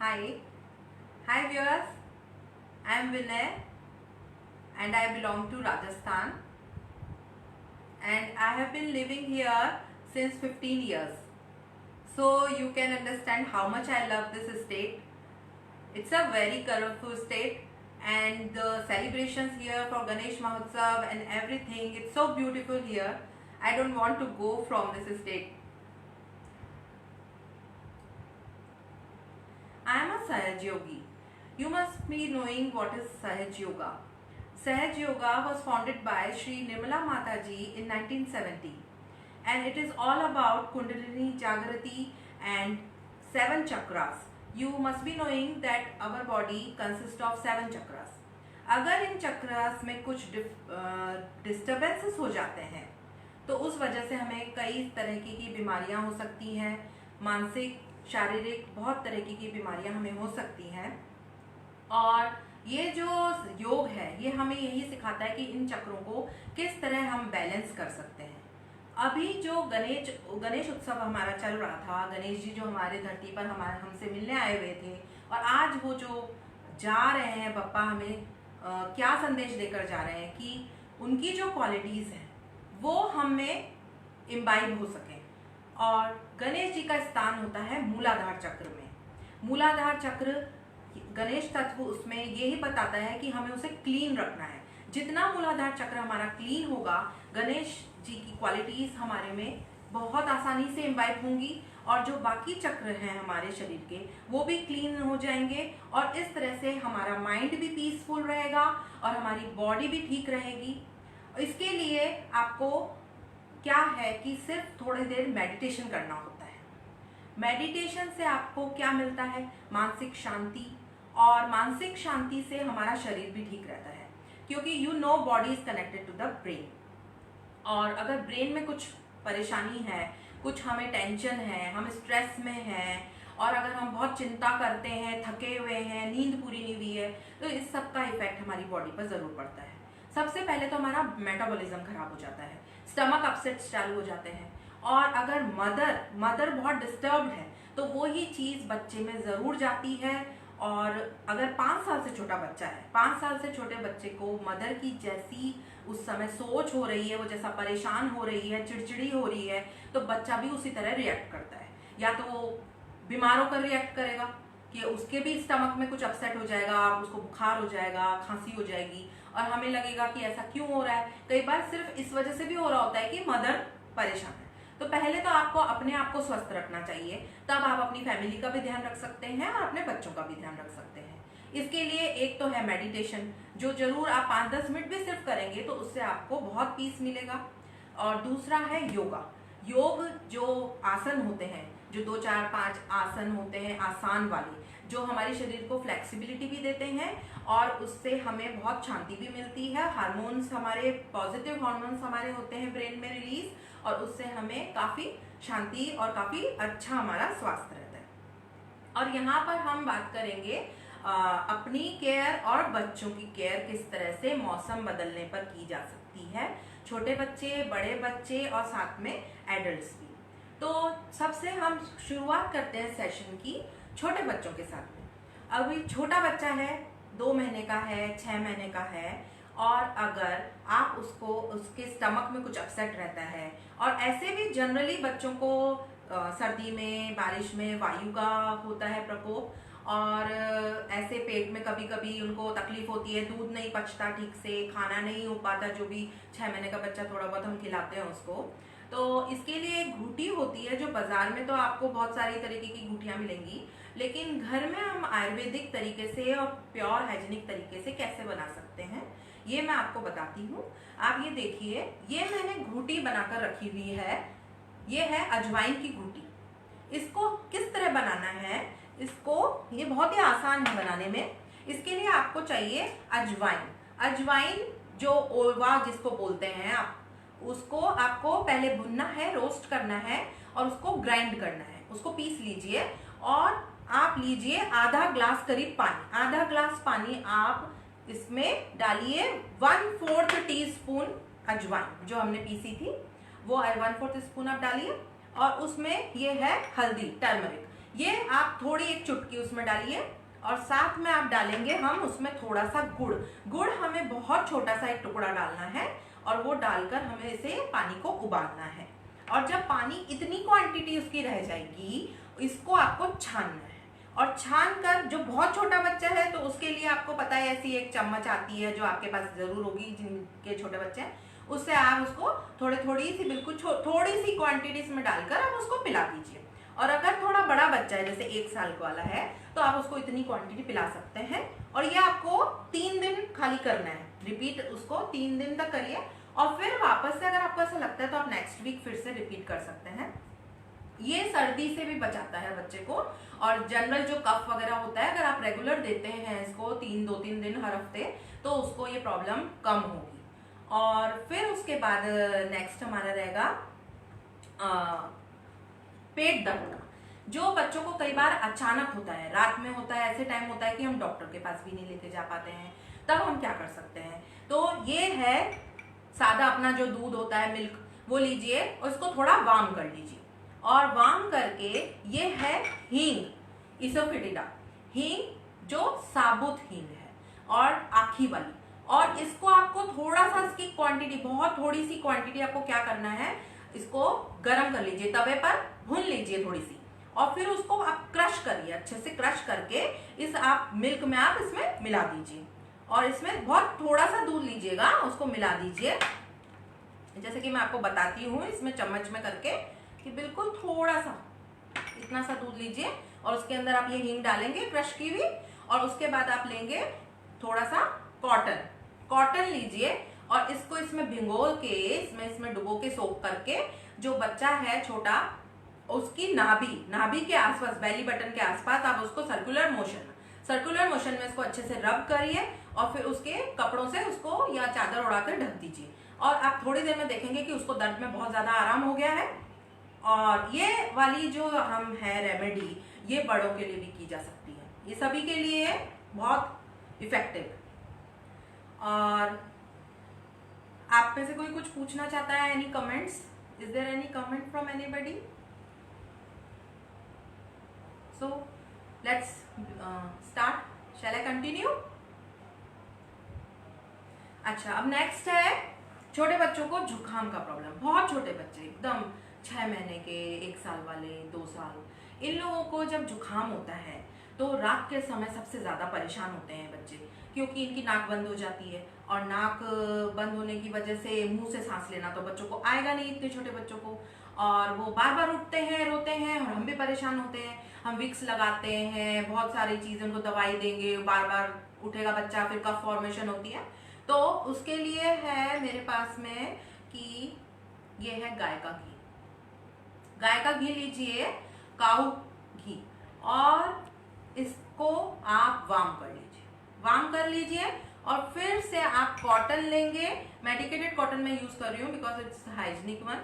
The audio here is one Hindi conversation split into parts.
Hi. Hi viewers. I am Vinay and I belong to Rajasthan and I have been living here since 15 years. So you can understand how much I love this state. It's a very colorful state and the celebrations here for Ganesh Mahotsav and everything, it's so beautiful here. I don't want to go from this state. I am a Sahaj Yogi. You must be knowing what is Sahaj Yoga. Sahaj Yoga was founded by Sri Nirmala Mataji in 1970 and it is all about Kundalini Jagrati and 7 chakras. You must be knowing that our body consists of 7 chakras. अगर इन चक्रास में कुछ डिस्टर्बेंसेस हो जाते हैं तो उस वजह से हमें कई तरह की बीमारियां हो सकती हैं, मानसिक शारीरिक बहुत तरह की बीमारियां हमें हो सकती हैं। और ये जो योग है ये हमें यही सिखाता है कि इन चक्रों को किस तरह हम बैलेंस कर सकते हैं। अभी जो गणेश उत्सव हमारा चल रहा था, गणेश जी जो हमारे धरती पर हमसे मिलने आए हुए थे और आज वो जो जा रहे हैं बप्पा हमें क्या संदेश देकर जा रहे हैं कि उनकी जो क्वालिटीज़ हैं वो हमें इम्बाइब हो सके। और गणेश जी का स्थान होता है मूलाधार चक्र में। मूलाधार चक्र गणेश तत्व उसमें यही बताता है कि हमें उसे क्लीन रखना है। जितना मूलाधार चक्र हमारा क्लीन होगा, गणेश जी की क्वालिटीज हमारे में बहुत आसानी से इम्बाइब होंगी और जो बाकी चक्र हैं हमारे शरीर के वो भी क्लीन हो जाएंगे और इस तरह से हमारा माइंड भी पीसफुल रहेगा और हमारी बॉडी भी ठीक रहेगी। इसके लिए आपको क्या है कि सिर्फ थोड़ी देर मेडिटेशन करना होता है। मेडिटेशन से आपको क्या मिलता है? मानसिक शांति, और मानसिक शांति से हमारा शरीर भी ठीक रहता है क्योंकि body is connected to the brain. और अगर ब्रेन में कुछ परेशानी है, कुछ हमें टेंशन है, हम स्ट्रेस में हैं और अगर हम बहुत चिंता करते हैं, थके हुए हैं, नींद पूरी नहीं हुई है, तो इस सब का इफेक्ट हमारी बॉडी पर जरूर पड़ता है। सबसे पहले तो हमारा मेटाबॉलिज्म खराब हो जाता है, स्टमक अपसेट्स चालू हो जाते हैं और अगर मदर बहुत डिस्टर्ब्ड है तो वो ही चीज़ बच्चे में ज़रूर जाती है। और अगर 5 साल से छोटा बच्चा है, 5 साल से छोटे बच्चे को मदर की जैसी उस समय सोच हो रही है, वो जैसा परेशान हो रही है, चिड़चिड़ी हो रही है, तो बच्चा भी उसी तरह रिएक्ट करता है। या तो वो बीमार होकर रिएक्ट करेगा कि उसके भी स्टमक में कुछ अपसेट हो जाएगा, उसको बुखार हो जाएगा, खांसी हो जाएगी और हमें लगेगा कि ऐसा क्यों हो रहा है। कई बार सिर्फ इस वजह से भी हो रहा होता है कि मदर परेशान है। तो पहले तो आपको अपने आप को स्वस्थ रखना चाहिए, तब आप अपनी फैमिली का भी ध्यान रख सकते हैं और अपने बच्चों का भी ध्यान रख सकते हैं। इसके लिए एक तो है मेडिटेशन, जो जरूर आप 5-10 मिनट भी सिर्फ करेंगे तो उससे आपको बहुत पीस मिलेगा। और दूसरा है योगा। योग जो आसन होते हैं, जो 2-4-5 आसन होते हैं आसान वाले, जो हमारे शरीर को फ्लेक्सिबिलिटी भी देते हैं और उससे हमें बहुत शांति भी मिलती है। हार्मोन्स हमारे पॉजिटिव हार्मोन्स हमारे होते हैं ब्रेन में रिलीज और उससे हमें काफ़ी शांति और काफ़ी अच्छा हमारा स्वास्थ्य रहता है। और यहाँ पर हम बात करेंगे अपनी केयर और बच्चों की केयर किस तरह से मौसम बदलने पर की जा सकती है, छोटे बच्चे, बड़े बच्चे और साथ में एडल्ट्स भी। तो सबसे हम शुरुआत करते हैं सेशन की छोटे बच्चों के साथ में। अभी छोटा बच्चा है, 2 महीने का है, 6 महीने का है और अगर आप उसके स्टमक में कुछ अपसेट रहता है और ऐसे भी जनरली बच्चों को सर्दी में, बारिश में वायु का होता है प्रकोप और ऐसे पेट में कभी कभी उनको तकलीफ होती है, दूध नहीं पचता ठीक से, खाना नहीं हो पाता, जो भी 6 महीने का बच्चा थोड़ा बहुत हम खिलाते हैं उसको। तो इसके लिए एक घूटी होती है जो बाजार में तो आपको बहुत सारी तरीके की घूटियाँ मिलेंगी, लेकिन घर में हम आयुर्वेदिक तरीके से और प्योर हाइजीनिक तरीके से कैसे बना सकते हैं ये मैं आपको बताती हूँ। आप ये देखिए, ये मैंने घूटी बनाकर रखी हुई है। ये है अजवाइन की घूटी। इसको किस तरह बनाना है, ये बहुत ही आसान है बनाने में। इसके लिए आपको चाहिए अजवाइन जो ओलवा जिसको बोलते हैं आप, उसको आपको पहले भुनना है, रोस्ट करना है और उसको ग्राइंड करना है। उसको पीस लीजिए और आप लीजिए आधा ग्लास करीब पानी। आधा ग्लास पानी आप इसमें डालिए 1/4 टीस्पून अजवाइन जो हमने पीसी थी, वो 1/4 टीस्पून आप डालिए और उसमें ये है हल्दी, टर्मरिक। ये आप थोड़ी एक चुटकी उसमें डालिए और साथ में आप डालेंगे हम उसमें थोड़ा सा गुड़। गुड़ हमें बहुत छोटा सा एक टुकड़ा डालना है और वो डालकर हमें इसे पानी को उबालना है। और जब पानी इतनी क्वांटिटी उसकी रह जाएगी, इसको आपको छानना है। और छान कर, जो बहुत छोटा बच्चा है तो उसके लिए आपको पता है ऐसी एक चम्मच आती है जो आपके पास जरूर होगी, जिनके छोटे बच्चे हैं, उससे आप उसको थोड़ी सी बिल्कुल थोड़ी सी क्वांटिटी में डालकर आप उसको पिला दीजिए। और अगर थोड़ा बड़ा बच्चा है, जैसे 1 साल वाला है, तो आप उसको इतनी क्वांटिटी पिला सकते हैं। और ये आपको 3 दिन खाली करना है, रिपीट उसको 3 दिन तक करिए। और फिर वापस से अगर आपको ऐसा लगता है तो आप नेक्स्ट वीक फिर से रिपीट कर सकते हैं। ये सर्दी से भी बचाता है बच्चे को। और जनरल जो कफ वगैरह होता है, अगर आप रेगुलर देते हैं इसको 2-3 दिन हर हफ्ते, तो उसको ये प्रॉब्लम कम होगी। और फिर उसके बाद नेक्स्ट हमारा रहेगा पेट दर्द का, जो बच्चों को कई बार अचानक होता है, रात में होता है, ऐसे टाइम होता है कि हम डॉक्टर के पास भी नहीं लेके जा पाते हैं। तब हम क्या कर सकते हैं? तो ये है सादा अपना जो दूध होता है, मिल्क, वो लीजिए और उसको थोड़ा वार्म कर लीजिए। और वार्म करके, ये है हींग, इसोफिटिडा हींग, जो साबुत हींग है और आखी वाली। और इसको आपको थोड़ा सा, इसकी क्वांटिटी बहुत थोड़ी सी क्वांटिटी, आपको क्या करना है, इसको गर्म कर लीजिए, तवे पर भून लीजिए थोड़ी सी। और फिर उसको आप क्रश करिए, अच्छे से क्रश करके इस आप मिल्क में आप इसमें मिला दीजिए। और इसमें बहुत थोड़ा सा दूध लीजिएगा, उसको मिला दीजिए, जैसे कि मैं आपको बताती हूँ इसमें चम्मच में करके, कि बिल्कुल थोड़ा सा, इतना सा दूध लीजिए और उसके अंदर आप ये हींग डालेंगे क्रश की हुई। और उसके बाद आप लेंगे थोड़ा सा कॉटन लीजिए और इसको इसमें भिगो के, इसमें डुबो के सोक करके, जो बच्चा है छोटा, उसकी नाभि के आसपास, बेली बटन के आसपास आप उसको सर्कुलर मोशन में इसको अच्छे से रब करिए। और फिर उसके कपड़ों से उसको या चादर उड़ाकर ढक दीजिए। और आप थोड़ी देर में देखेंगे कि उसको दर्द में बहुत ज्यादा आराम हो गया है। और ये वाली जो हम है रेमेडी, ये बड़ों के लिए भी की जा सकती है, ये सभी के लिए बहुत इफेक्टिव। और आप में से कोई कुछ पूछना चाहता है? Any comments? Is there any comment from anybody? So let's start. Shall I continue? अच्छा, अब नेक्स्ट है छोटे बच्चों को जुकाम का प्रॉब्लम। बहुत छोटे बच्चे, एकदम 6 महीने के, 1 साल वाले, 2 साल, इन लोगों को जब जुकाम होता है तो रात के समय सबसे ज़्यादा परेशान होते हैं बच्चे, क्योंकि इनकी नाक बंद हो जाती है। और नाक बंद होने की वजह से मुंह से सांस लेना तो बच्चों को आएगा नहीं, इतने छोटे बच्चों को। और वो बार बार उठते हैं, रोते हैं, और हम भी परेशान होते हैं। हम विक्स लगाते हैं, बहुत सारी चीज़ें, उनको दवाई देंगे, बार बार उठेगा बच्चा, फिर कफ फॉर्मेशन होती है। तो उसके लिए है मेरे पास में कि ये है गाय का घी। गाय का घी लीजिए, काऊ घी, और इसको आप वार्म कर लीजिए। और फिर से आप कॉटन लेंगे, मेडिकेटेड कॉटन मैं यूज कर रही हूँ because it's hygienic one,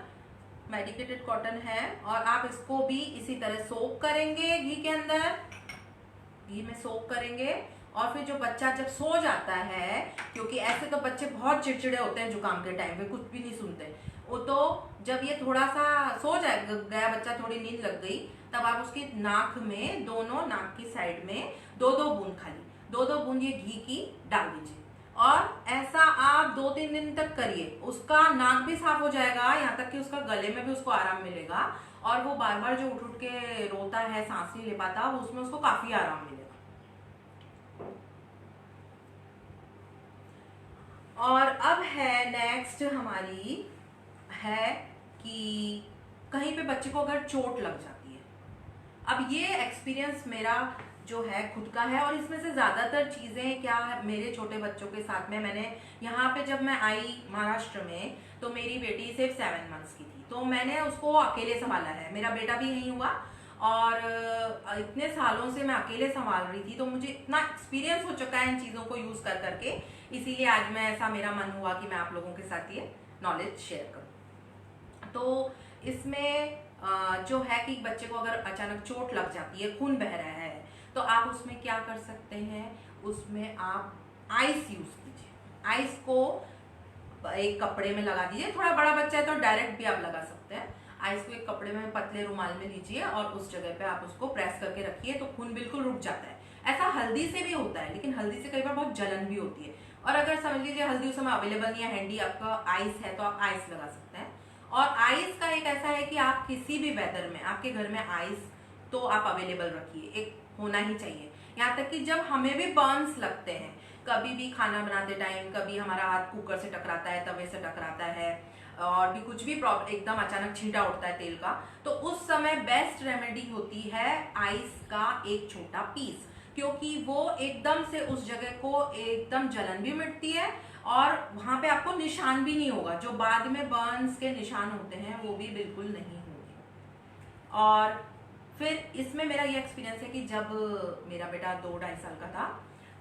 medicated cotton है। और आप इसको भी इसी तरह सोक करेंगे घी के अंदर, घी में सोक करेंगे। और फिर जो बच्चा जब सो जाता है, क्योंकि ऐसे तो बच्चे बहुत चिड़चिड़े होते हैं जुकाम के टाइम पे, कुछ भी नहीं सुनते वो, तो जब ये थोड़ा सा सो गया बच्चा, थोड़ी नींद लग गई, तब आप उसकी नाक में, दोनों नाक की साइड में 2-2 बूंद, खाली 2-2 बूंद ये घी की डाल दीजिए। और ऐसा आप 2-3 दिन तक करिए, उसका नाक भी साफ हो जाएगा, यहाँ तक कि उसका गले में भी उसको आराम मिलेगा। और वो बार बार जो उठ उठ के रोता है, सांस नहीं ले पाता, उसमें उसको काफी आराम मिलेगा। और अब है नेक्स्ट हमारी है कि कहीं पे बच्चे को अगर चोट लग जाती है। अब ये एक्सपीरियंस मेरा जो है खुद का है, और इसमें से ज्यादातर चीजें क्या है, मेरे छोटे बच्चों के साथ में, मैंने यहाँ पे जब मैं आई महाराष्ट्र में, तो मेरी बेटी सिर्फ 7 मंथ्स की थी, तो मैंने उसको अकेले संभाला है। मेरा बेटा भी यहीं हुआ, और इतने सालों से मैं अकेले संभाल रही थी, तो मुझे इतना एक्सपीरियंस हो चुका है इन चीज़ों को यूज़ कर करके, इसीलिए आज मैं, ऐसा मेरा मन हुआ कि मैं आप लोगों के साथ ये नॉलेज शेयर करूँ। तो इसमें जो है कि बच्चे को अगर अचानक चोट लग जाती है, खून बह रहा है, तो आप उसमें क्या कर सकते हैं, उसमें आप आइस यूज़ कीजिए। आइस को एक कपड़े में लगा दीजिए, थोड़ा बड़ा बच्चा है तो डायरेक्ट भी आप लगा सकते हैं। आइस को एक कपड़े में पतले रुमाल में लीजिए और उस जगह पे आप उसको प्रेस करके रखिए तो खून बिल्कुल रुक जाता है। ऐसा हल्दी से भी होता है, लेकिन हल्दी से कई बार बहुत जलन भी होती है। और अगर समझ लीजिए हल्दी उस समय अवेलेबल नहीं है, हैंडी आपका आइस है, तो आप आइस लगा सकते हैं। और आइस का एक ऐसा है कि आप किसी भी वेदर में आपके घर में आइस तो आप अवेलेबल रखिए, एक होना ही चाहिए। यहाँ तक कि जब हमें भी बर्न्स लगते हैं, कभी भी खाना बनाते टाइम, कभी हमारा हाथ कुकर से टकराता है, तवे से टकराता है, और भी कुछ भी प्रॉब्लम, एकदम अचानक छींटा उठता है तेल का, तो उस समय बेस्ट रेमेडी होती है आइस का एक छोटा पीस, क्योंकि वो एकदम से उस जगह को एकदम जलन भी मिटती है और वहां पे आपको निशान भी नहीं होगा, जो बाद में बर्न्स के निशान होते हैं वो भी बिल्कुल नहीं होंगे। और फिर इसमें मेरा ये एक्सपीरियंस है कि जब मेरा बेटा 2-2.5 साल का था,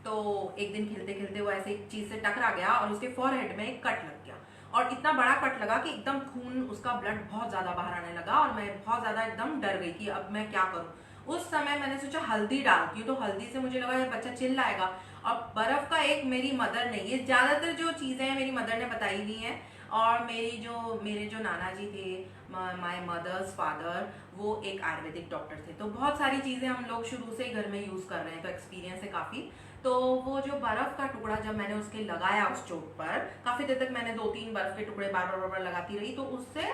तो एक दिन खेलते खेलते वो ऐसे एक चीज से टकरा गया और उसके फॉरहेड में एक कट लग गया, और इतना बड़ा कट लगा कि एकदम खून, उसका ब्लड बहुत ज्यादा बाहर आने लगा, और मैं बहुत ज्यादा एकदम डर गई कि अब मैं क्या करूं। उस समय मैंने सोचा हल्दी डालती हूँ, तो हल्दी से मुझे लगा बच्चा चिल्लाएगा, और बर्फ का एक मेरी मदर ने, ये ज्यादातर जो चीजें हैं मेरी मदर ने बताई हुई हैं, और मेरे जो नाना जी थे, माय मदर्स फादर, वो एक आयुर्वेदिक डॉक्टर थे, तो बहुत सारी चीजें हम लोग शुरू से घर में यूज कर रहे हैं, तो एक्सपीरियंस है काफी। तो वो जो बर्फ का टुकड़ा जब मैंने उसके लगाया उस चोट पर, काफी देर तक मैंने 2-3 बर्फ के टुकड़े बार बार बार लगाती रही, तो उससे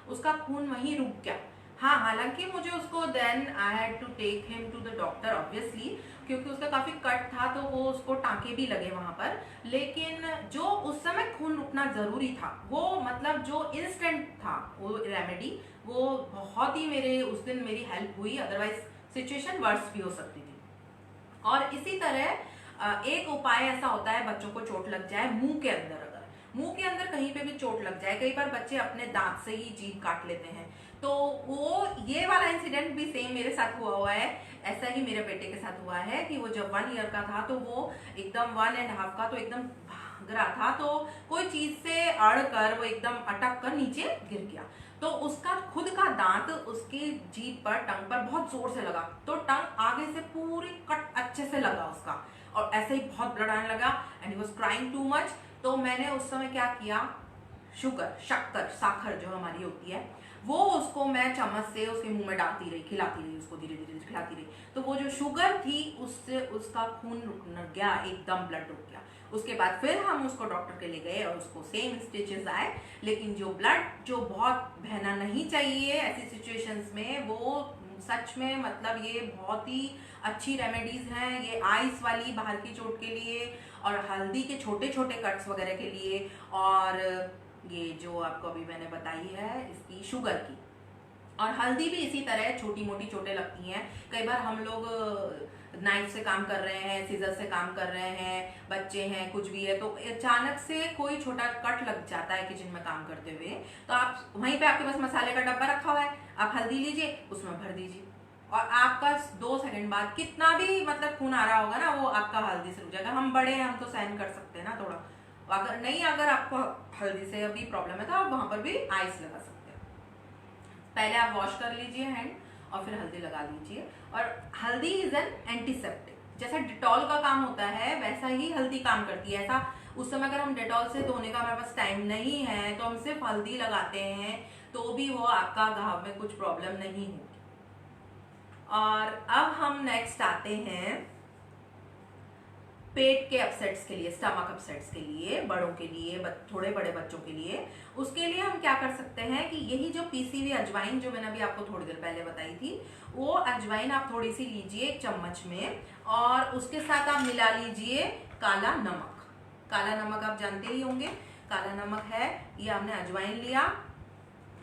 उसका खून वहीं रुक गया। हाँ, हालांकि मुझे उसको then I had to take him to the doctor obviously, क्योंकि उसका काफी कट था, तो वो उसको टांके भी लगे वहां पर, लेकिन जो उस समय खून रुकना जरूरी था, वो मतलब जो इंस्टेंट था वो रेमेडी, वो बहुत ही मेरे उस दिन मेरी हेल्प हुई, अदरवाइज सिचुएशन वर्स भी हो सकती थी। और इसी तरह एक उपाय ऐसा होता है, बच्चों को चोट लग जाए मुंह के अंदर, अगर मुंह के अंदर कहीं पे भी चोट लग जाए, कई बार बच्चे अपने दांत से ही जीभ काट लेते हैं, तो वो ये वाला इंसिडेंट भी सेम मेरे साथ हुआ है। ऐसा ही मेरे बेटे के साथ हुआ है कि वो जब 1 ईयर का था, तो वो एकदम 1.5 का, तो एकदम भाग रहा था, तो कोई चीज से अड़ कर वो एकदम अटक कर नीचे गिर गया, तो उसका खुद का दांत उसकी जीभ पर, टंग पर बहुत जोर से लगा, तो टंग आगे से पूरी कट अच्छे से लगा उसका, और ऐसे ही बहुत ब्लड आने लगा, and he was crying too much. तो मैंने उस समय क्या किया, शक्कर, साखर जो हमारी होती है, वो उसको मैं चम्मच से उसके मुंह में डालती रही, खिलाती रही उसको, धीरे धीरे खिलाती रही, तो वो जो शुगर थी उससे उसका खून रुक गया, एकदम ब्लड रुक गया। उसके बाद फिर हम उसको डॉक्टर के लिए गए और उसको सेम स्टिचेस आए, लेकिन जो ब्लड जो बहुत बहना नहीं चाहिए ऐसी सिचुएशंस में, वो सच में मतलब ये बहुत ही अच्छी रेमेडीज हैं, ये आइस वाली बाहर की चोट के लिए, और हल्दी के छोटे छोटे कट्स वगैरह के लिए, और ये जो आपको अभी मैंने बताई है इसकी शुगर की। और हल्दी भी इसी तरह छोटी मोटी चोटें लगती हैं, कई बार हम लोग नाइफ से काम कर रहे हैं, सीजर से काम कर रहे हैं, बच्चे हैं, कुछ भी है, तो अचानक से कोई छोटा कट लग जाता है किचन में काम करते हुए, तो आप वहीं पे, आपके पास मसाले का डब्बा रखा हुआ है, आप हल्दी लीजिए, उसमें भर दीजिए, और आपका 2 सेकंड बाद कितना भी मतलब खून आ रहा होगा ना, वो आपका हल्दी से रुक जाएगा। हम बड़े हैं, हम तो सहन कर सकते हैं ना थोड़ा, अगर नहीं, अगर आपको हल्दी से अभी प्रॉब्लम है तो आप वहां पर भी आइस लगा सकते हैं। पहले आप वॉश कर लीजिए हैंड, और फिर हल्दी लगा लीजिए। और हल्दी इज एन एंटीसेप्टिक, जैसा डिटॉल का काम होता है वैसा ही हल्दी काम करती है। ऐसा उस समय अगर हम डेटॉल से धोने का हमारे पास टाइम नहीं है, तो हम सिर्फ हल्दी लगाते हैं, तो भी वो आपका घाव में कुछ प्रॉब्लम नहीं होगी। और अब हम नेक्स्ट आते हैं पेट के अपसेट्स के लिए, स्टमक अपसेट्स के लिए, बड़ों के लिए, थोड़े बड़े बच्चों के लिए। उसके लिए हम क्या कर सकते हैं कि यही जो पीसी हुई अजवाइन जो मैंने अभी आपको थोड़ी देर पहले बताई थी, वो अजवाइन आप थोड़ी सी लीजिए 1 चम्मच में, और उसके साथ आप मिला लीजिए काला नमक। काला नमक आप जानते ही होंगे, काला नमक है, ये आपने अजवाइन लिया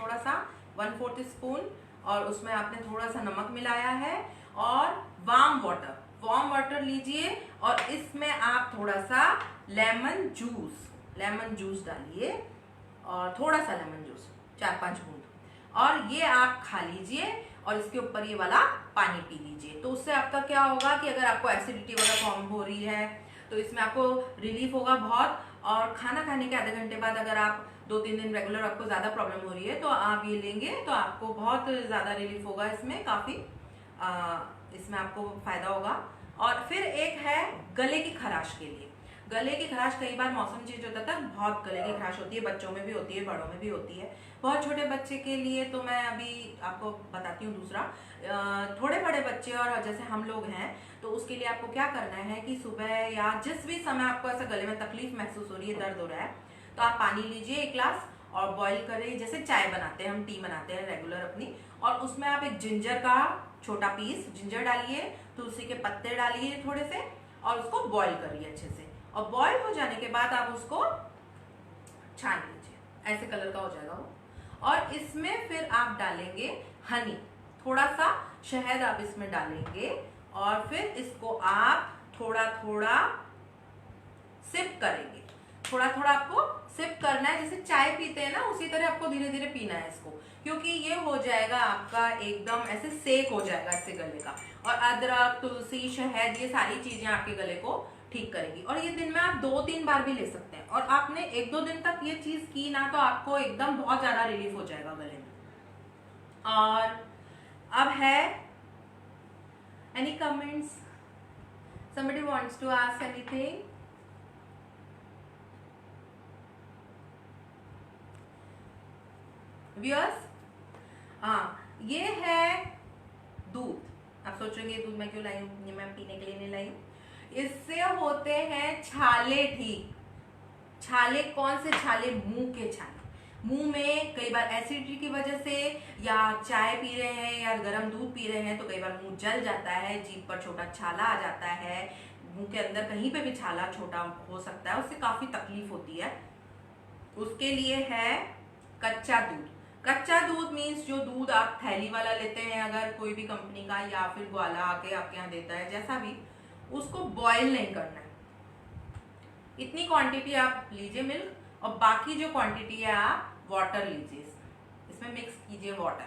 थोड़ा सा 1/4 स्पून, और उसमें आपने थोड़ा सा नमक मिलाया है, और वार्म वाटर लीजिए, और इसमें आप थोड़ा सा लेमन जूस डालिए, और थोड़ा सा लेमन जूस 4-5 बूंद, और ये आप खा लीजिए, और इसके ऊपर ये वाला पानी पी लीजिए। तो उससे आपका क्या होगा कि अगर आपको एसिडिटी वगैरह फॉर्म हो रही है, तो इसमें आपको रिलीफ होगा बहुत। और खाना खाने के आधे घंटे बाद अगर आप 2-3 दिन रेगुलर आपको ज्यादा प्रॉब्लम हो रही है, तो आप ये लेंगे तो आपको बहुत ज्यादा रिलीफ होगा, इसमें काफी इसमें आपको फायदा होगा। और फिर एक है गले की खराश के लिए। गले की खराश कई बार मौसम चेंज होता था, बहुत गले की खराश होती है, बच्चों में भी होती है, बड़ों में भी होती है। बहुत छोटे बच्चे के लिए तो मैं अभी आपको बताती हूँ दूसरा। थोड़े बड़े बच्चे और जैसे हम लोग हैं, तो उसके लिए आपको क्या करना है कि सुबह या जिस भी समय आपको ऐसा गले में तकलीफ महसूस हो रही है, दर्द हो रहा है, तो आप पानी लीजिए 1 ग्लास और बॉईल करें, जैसे चाय बनाते हैं हम, टी बनाते हैं रेगुलर अपनी, और उसमें आप एक जिंजर का छोटा पीस जिंजर डालिए, तुलसी के पत्ते डालिए थोड़े से, और उसको बॉईल करिए अच्छे से, और बॉईल हो जाने के बाद आप उसको छान लीजिए, ऐसे कलर का हो जाएगा वो। और इसमें फिर आप डालेंगे हनी, थोड़ा सा शहद आप इसमें डालेंगे, और फिर इसको आप थोड़ा थोड़ा सिप करेंगे। थोड़ा थोड़ा आपको सिप करना है, जैसे चाय पीते हैं ना, उसी तरह आपको धीरे धीरे पीना है इसको, क्योंकि ये हो जाएगा आपका एकदम ऐसे सेक हो जाएगा इससे गले का। और अदरक, तुलसी, शहद, ये सारी चीजें आपके गले को ठीक करेगी। और ये दिन में आप 2-3 बार भी ले सकते हैं, और आपने 1-2 दिन तक ये चीज की ना, तो आपको एकदम बहुत ज्यादा रिलीफ हो जाएगा गले में। और अब है any comments, somebody wants to ask anything? Viewers, हाँ, ये है दूध। आप सोचेंगे दूध मैं क्यों लाई हूँ, ये मैं पीने के लिए नहीं लाई हूँ। इससे होते हैं छाले ठीक। छाले कौन से छाले? मुंह के छाले। मुंह में कई बार एसिडिटी की वजह से, या चाय पी रहे हैं या गर्म दूध पी रहे हैं, तो कई बार मुंह जल जाता है, जीभ पर छोटा छाला आ जाता है, मुंह के अंदर कहीं पे भी छाला छोटा हो सकता है, उससे काफी तकलीफ होती है। उसके लिए है कच्चा दूध। कच्चा दूध मीन्स जो दूध आप थैली वाला लेते हैं, अगर कोई भी कंपनी का, या फिर ग्वाला आके आपके यहाँ देता है, जैसा भी, उसको बॉईल नहीं करना है। इतनी क्वांटिटी आप लीजिए मिल्क, और बाकी जो क्वांटिटी है आप वाटर लीजिए, इसमें मिक्स कीजिए वाटर,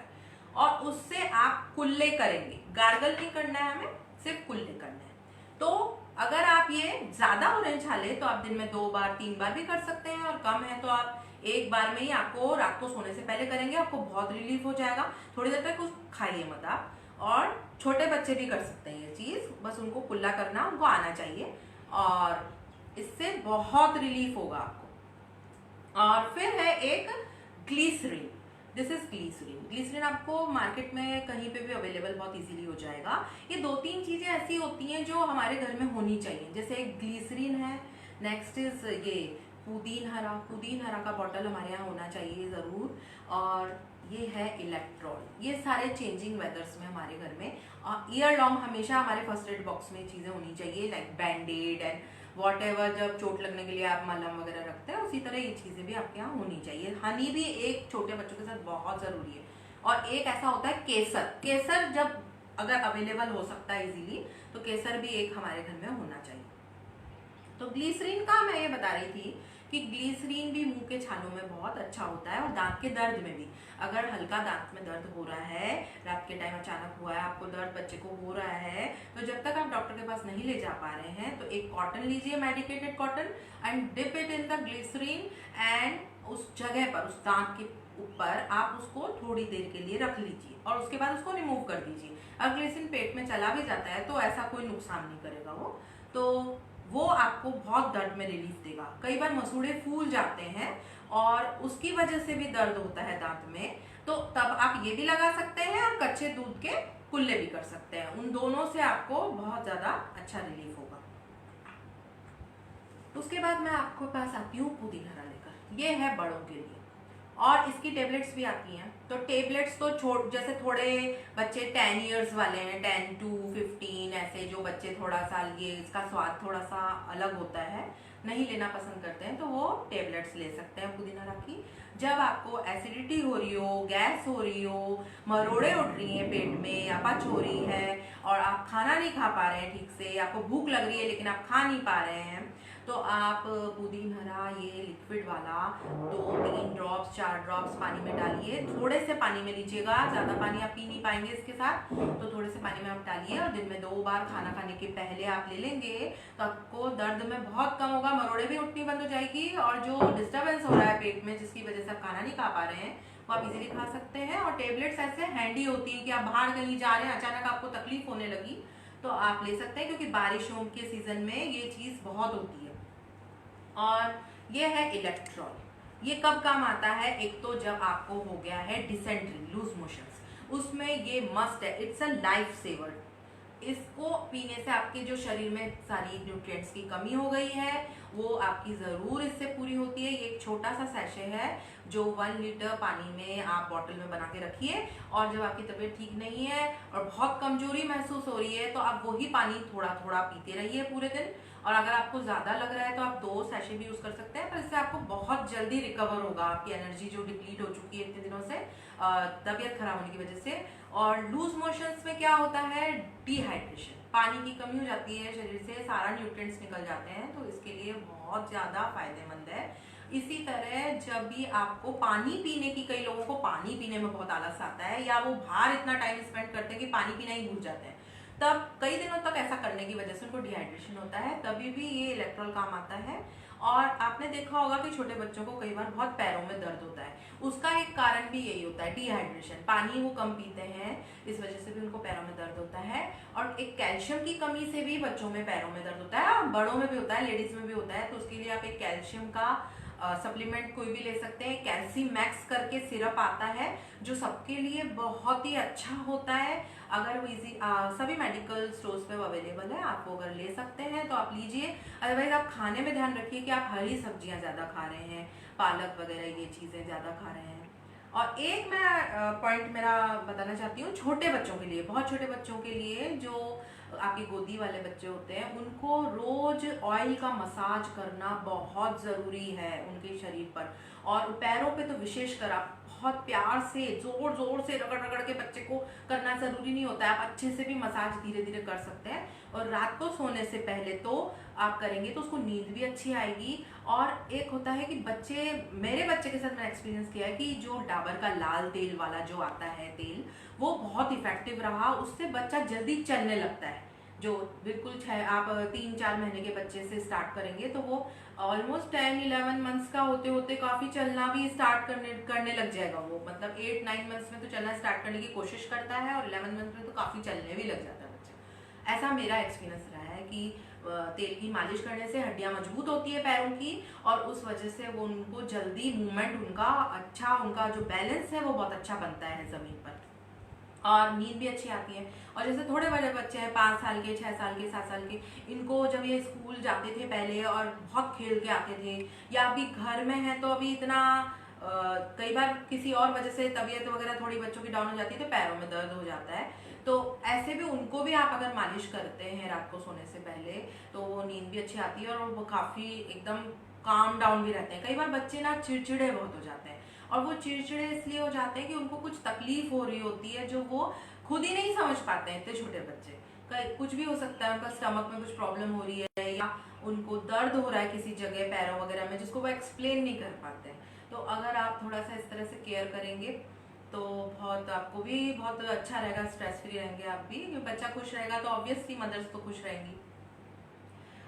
और उससे आप कुल्ले करेंगे। गार्गल नहीं करना है हमें, सिर्फ कुल्ले करना है। तो अगर आप ये ज्यादा हो रहे हैं छाले, तो आप दिन में 2 बार 3 बार भी कर सकते हैं, और कम है तो आप 1 बार में ही, आपको रात को सोने से पहले करेंगे, आपको बहुत रिलीफ हो जाएगा। थोड़ी देर तक कुछ खाइए मत आप। और छोटे बच्चे भी कर सकते हैं ये चीज, बस उनको कुल्ला करना उनको आना चाहिए, और इससे बहुत रिलीफ होगा आपको। और फिर है एक glycerine. This is glycerine. Glycerine आपको मार्केट में कहीं पे भी अवेलेबल बहुत इजीली हो जाएगा। ये 2-3 चीजें ऐसी होती हैं जो हमारे घर में होनी चाहिए, जैसे एक ग्लीसरीन है, नेक्स्ट इज ये पुदीन हरा। पुदीन हरा का बॉटल हमारे यहाँ होना चाहिए जरूर, और ये है इलेक्ट्रॉल। ये सारे चेंजिंग वेदर्स में हमारे घर में ईयर लॉन्ग हमेशा हमारे फर्स्ट एड बॉक्स में चीजें होनी चाहिए, लाइक बैंडेड एंड वॉट एवर, जब चोट लगने के लिए आप मलहम वगैरह रखते हैं, उसी तरह ये चीजें भी आपके यहाँ होनी चाहिए। हनी भी एक छोटे बच्चों के साथ बहुत जरूरी है। और एक ऐसा होता है केसर। केसर जब अगर अवेलेबल हो सकता है इजीली, तो केसर भी एक हमारे घर में होना चाहिए। तो ग्लीसरीन का मैं ये बता रही थी कि ग्लीसरीन भी मुंह के छालों में बहुत अच्छा होता है, और दांत के दर्द में भी। अगर हल्का दांत में दर्द हो रहा है, रात के टाइम अचानक हुआ है आपको दर्द, बच्चे को हो रहा है, तो जब तक आप डॉक्टर के पास नहीं ले जा पा रहे हैं, तो एक कॉटन लीजिए, medicated cotton, and dip it in the glycerine, and उस जगह पर, उस दांत के ऊपर आप उसको थोड़ी देर के लिए रख लीजिए, और उसके बाद उसको रिमूव कर दीजिए। अगर ग्लिसरीन पेट में चला भी जाता है तो ऐसा कोई नुकसान नहीं करेगा वो आपको बहुत दर्द में रिलीफ देगा। कई बार मसूड़े फूल जाते हैं और उसकी वजह से भी दर्द होता है दांत में, तो तब आप ये भी लगा सकते हैं, और कच्चे दूध के कुल्ले भी कर सकते हैं। उन दोनों से आपको बहुत ज्यादा अच्छा रिलीफ होगा। उसके बाद मैं आपको पास आती हूँ पुदीना हरा लेकर। ये है बड़ों के लिए, और इसकी टेबलेट्स भी आती हैं। तो टेबलेट्स तो जैसे थोड़े बच्चे 10 इयर्स वाले हैं, 10 to 15, ऐसे जो बच्चे थोड़ा सा ये इसका स्वाद थोड़ा सा अलग होता है, नहीं लेना पसंद करते हैं, तो वो टेबलेट्स ले सकते हैं पुदीना हरा की। जब आपको एसिडिटी हो रही हो, गैस हो रही हो, मरोड़े उठ रही हैं पेट में, अपच हो रही है, और आप खाना नहीं खा पा रहे हैं ठीक से, आपको भूख लग रही है लेकिन आप खा नहीं पा रहे हैं, तो आप पुदीना हरा ये लिक्विड वाला 2-3 ड्रॉप्स 4 ड्रॉप्स पानी में डालिए। थोड़े से पानी में लीजिएगा, ज्यादा पानी आप पी नहीं पाएंगे इसके साथ, तो थोड़े से पानी में आप डालिए, और दिन में 2 बार खाना खाने के पहले आप ले लेंगे, तो आपको दर्द में बहुत कम होगा, मरोड़े भी उठनी बंद हो जाएगी, और जो डिस्टर्बेंस हो रहा है पेट में जिसकी वजह से आप खाना नहीं खा पा रहे हैं, वो आप इजीली खा सकते हैं। और टेबलेट्स ऐसे हैंडी होती है कि आप बाहर कहीं जा रहे हैं, अचानक आपको तकलीफ होने लगी, तो आप ले सकते हैं, क्योंकि बारिशों के सीजन में ये चीज बहुत होती है। और ये है इलेक्ट्रॉल। ये कब काम आता है? एक तो जब आपको हो गया है डिसेंट्री, लूज मोशंस, उसमें ये मस्ट है, इट्स अ लाइफ सेवर। इसको पीने से आपके जो शरीर में सारी न्यूट्रिएंट्स की कमी हो गई है वो आपकी ज़रूर इससे पूरी होती है। ये एक छोटा सा सैशे है जो 1 लीटर पानी में आप बॉटल में बना के रखिए, और जब आपकी तबीयत ठीक नहीं है और बहुत कमजोरी महसूस हो रही है तो आप वही पानी थोड़ा थोड़ा पीते रहिए पूरे दिन। और अगर आपको ज़्यादा लग रहा है तो आप 2 सैशे भी यूज़ कर सकते हैं, पर इससे आपको बहुत जल्दी रिकवर होगा आपकी एनर्जी जो डिप्लीट हो चुकी है इतने दिनों से तबीयत खराब होने की वजह से। और लूज मोशंस में क्या होता है? डिहाइड्रेशन, पानी की कमी हो जाती है शरीर से, सारा न्यूट्रिएंट्स निकल जाते हैं, तो इसके लिए बहुत ज़्यादा फायदेमंद है। इसी तरह जब भी आपको पानी पीने की, कई लोगों को पानी पीने में बहुत आलस आता है या वो बाहर इतना टाइम स्पेंड करते हैं कि पानी पीना ही भूल जाते हैं, तब कई दिनों तक ऐसा करने की वजह से उनको डिहाइड्रेशन होता है, तभी भी ये इलेक्ट्रॉल काम आता है। और आपने देखा होगा कि छोटे बच्चों को कई बार बहुत पैरों में दर्द होता है, उसका एक कारण भी यही होता है, डिहाइड्रेशन, पानी वो कम पीते हैं, इस वजह से भी उनको पैरों में दर्द होता है। और एक कैल्शियम की कमी से भी बच्चों में पैरों में दर्द होता है, और बड़ों में भी होता है, लेडीज में भी होता है। तो उसके लिए आप एक कैल्शियम का सप्लीमेंट कोई भी ले सकते हैं। कैल्सी मैक्स करके सिरप आता है जो सबके लिए बहुत ही अच्छा होता है। अगर वो सभी मेडिकल स्टोर्स पे अवेलेबल है, आप वो अगर ले सकते हैं तो आप लीजिए। अदरवाइज आप खाने में ध्यान रखिए कि आप हरी सब्जियां ज़्यादा खा रहे हैं, पालक वगैरह ये चीज़ें ज़्यादा खा रहे हैं। और एक मैं पॉइंट मेरा बताना चाहती हूँ छोटे बच्चों के लिए, बहुत छोटे बच्चों के लिए, जो आपकी गोदी वाले बच्चे होते हैं, उनको रोज ऑयल का मसाज करना बहुत ज़रूरी है उनके शरीर पर, और पैरों पे तो विशेषकर आप बहुत प्यार से जोर जोर से रगड़ रगड़ के बच्चे को करना ज़रूरी नहीं होता है, आप अच्छे से भी मसाज धीरे धीरे कर सकते हैं। और रात को सोने से पहले तो आप करेंगे तो उसको नींद भी अच्छी आएगी। और एक होता है कि मेरे बच्चे के साथ मैंने एक्सपीरियंस किया है कि जो डाबर का लाल तेल वाला जो आता है तेल, वो बहुत इफेक्टिव रहा, उससे बच्चा जल्दी चलने लगता है। जो बिल्कुल आप 3-4 महीने के बच्चे से स्टार्ट करेंगे तो वो ऑलमोस्ट 10-11 मंथ्स का होते होते काफी चलना भी स्टार्ट करने लग जाएगा। वो मतलब 8-9 मंथ्स में तो चलना स्टार्ट करने की कोशिश करता है, और 11 मंथ में तो काफी चलने भी लग जाता है बच्चा। ऐसा मेरा एक्सपीरियंस रहा है कि तेल की मालिश करने से हड्डियां मजबूत होती है पैरों की, और उस वजह से वो उनको जल्दी मूवमेंट उनका जो बैलेंस है वो बहुत अच्छा बनता है जमीन पर, और नींद भी अच्छी आती है। और जैसे थोड़े बड़े बच्चे हैं 5 साल के, 6 साल के, 7 साल के, इनको जब ये स्कूल जाते थे पहले और बहुत खेल के आते थे, या अभी घर में है तो अभी इतना कई बार किसी और वजह से तबीयत वगैरह थोड़ी बच्चों की डाउन हो जाती है तो पैरों में दर्द हो जाता है, तो ऐसे भी उनको भी आप अगर मालिश करते हैं रात को सोने से पहले तो वो नींद भी अच्छी आती है और वो काफ़ी एकदम काम डाउन भी रहते हैं। कई बार बच्चे ना चिड़चिड़े बहुत हो जाते हैं, और वो चिड़चिड़े इसलिए हो जाते हैं कि उनको कुछ तकलीफ हो रही होती है जो वो खुद ही नहीं समझ पाते हैं। इतने छोटे बच्चे कुछ भी हो सकता है, उनका स्टमक में कुछ प्रॉब्लम हो रही है या उनको दर्द हो रहा है किसी जगह पैरों वगैरह में जिसको वो एक्सप्लेन नहीं कर पाते हैं। तो अगर आप थोड़ा सा इस तरह से केयर करेंगे तो बहुत आपको भी बहुत अच्छा रहेगा, स्ट्रेस फ्री रहेंगे आप भी। बच्चा खुश रहेगा तो ऑब्वियसली मदर्स तो खुश रहेंगी।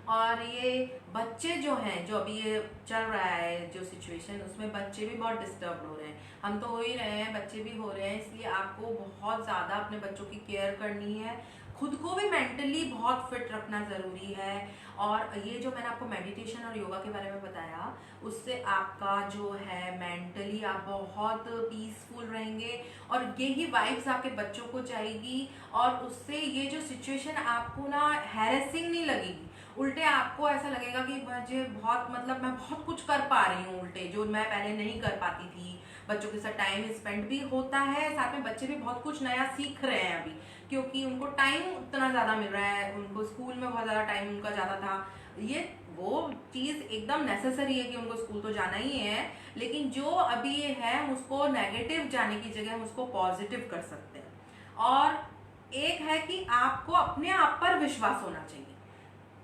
और ये बच्चे जो हैं, जो अभी ये चल रहा है जो सिचुएशन, उसमें बच्चे भी बहुत डिस्टर्ब हो रहे हैं, हम तो हो ही रहे हैं, बच्चे भी हो रहे हैं, इसलिए आपको बहुत ज़्यादा अपने बच्चों की केयर करनी है, खुद को भी मेंटली बहुत फिट रखना ज़रूरी है। और ये जो मैंने आपको मेडिटेशन और योगा के बारे में बताया, उससे आपका जो है मेंटली आप बहुत पीसफुल रहेंगे, और यही वाइब्स आपके बच्चों को जाएगी, और उससे ये जो सिचुएशन आपको ना हैरेसिंग नहीं लगेगी, उल्टे आपको ऐसा लगेगा कि मुझे बहुत मतलब मैं बहुत कुछ कर पा रही हूँ, उल्टे जो मैं पहले नहीं कर पाती थी। बच्चों के साथ टाइम स्पेंड भी होता है, साथ में बच्चे भी बहुत कुछ नया सीख रहे हैं अभी, क्योंकि उनको टाइम उतना ज़्यादा मिल रहा है, उनको स्कूल में बहुत ज़्यादा टाइम उनका ज़्यादा था। ये वो चीज़ एकदम नेसेसरी है कि उनको स्कूल तो जाना ही है, लेकिन जो अभी ये है हम उसको नेगेटिव जाने की जगह हम उसको पॉजिटिव कर सकते हैं। और एक है कि आपको अपने आप पर विश्वास होना चाहिए।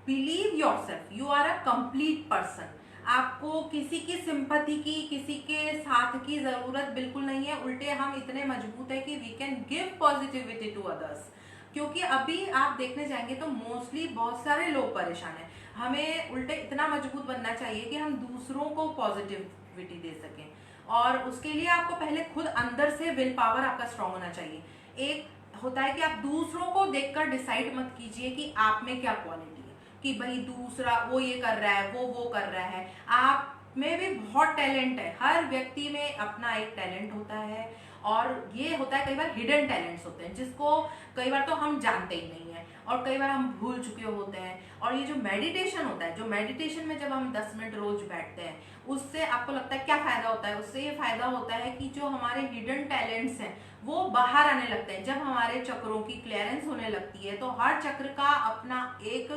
Believe yourself, you are a complete person. आपको किसी की सिंपैथी की, किसी के साथ की जरूरत बिल्कुल नहीं है, उल्टे हम इतने मजबूत है कि we can give positivity to others. क्योंकि अभी आप देखने जाएंगे तो मोस्टली बहुत सारे लोग परेशान हैं, हमें उल्टे इतना मजबूत बनना चाहिए कि हम दूसरों को पॉजिटिविटी दे सकें, और उसके लिए आपको पहले खुद अंदर से विल पावर आपका स्ट्रांग होना चाहिए। एक होता है कि आप दूसरों को देखकर डिसाइड मत कीजिए कि आप में क्या क्वालिटी है, कि भाई दूसरा वो ये कर रहा है, वो कर रहा है। आप में भी बहुत टैलेंट है, हर व्यक्ति में अपना एक टैलेंट होता है, और ये होता है कई बार हिडन टैलेंट्स होते हैं जिसको कई बार तो हम जानते ही नहीं है, और कई बार हम भूल चुके होते हैं। और ये जो मेडिटेशन होता है, जो मेडिटेशन में जब हम 10 मिनट रोज बैठते हैं, उससे आपको लगता है क्या फायदा होता है? उससे ये फायदा होता है कि जो हमारे हिडन टैलेंट्स हैं वो बाहर आने लगते हैं। जब हमारे चक्रों की क्लियरेंस होने लगती है तो हर चक्र का अपना एक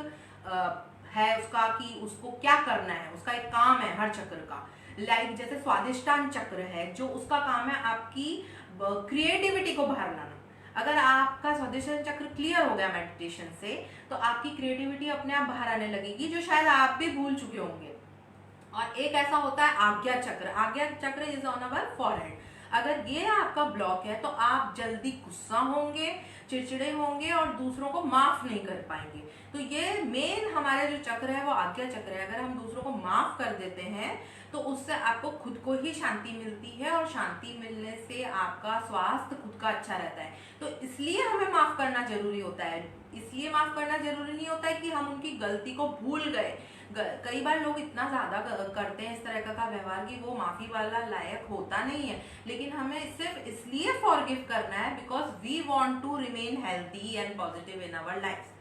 है उसका, कि उसको क्या करना है, उसका एक काम है हर चक्र का। लाइक जैसे स्वादिष्टान चक्र है, जो उसका काम है आपकी क्रिएटिविटी को बाहर लाना। अगर आपका स्वादिष्टान चक्र क्लियर हो गया मेडिटेशन से, तो आपकी क्रिएटिविटी अपने आप बाहर आने लगेगी, जो शायद आप भी भूल चुके होंगे। और एक ऐसा होता है आज्ञा चक्र। आज्ञा चक्र इज ऑन अवर फॉरहेड। अगर ये आपका ब्लॉक है तो आप जल्दी गुस्सा होंगे, चिड़चिड़े होंगे और दूसरों को माफ नहीं कर पाएंगे। तो ये मेन हमारा जो चक्र है वो आज्ञा चक्र है। अगर हम दूसरों को माफ कर देते हैं तो उससे आपको खुद को ही शांति मिलती है, और शांति मिलने से आपका स्वास्थ्य खुद का अच्छा रहता है। तो इसलिए हमें माफ करना जरूरी होता है। इसलिए माफ करना जरूरी नहीं होता है कि हम उनकी गलती को भूल गए। कई बार लोग इतना ज्यादा करते हैं इस तरह का व्यवहार कि वो माफी वाला लायक होता नहीं है। लेकिन हमें सिर्फ इसलिए फॉरगिव करना है because we want to remain healthy and positive in our life.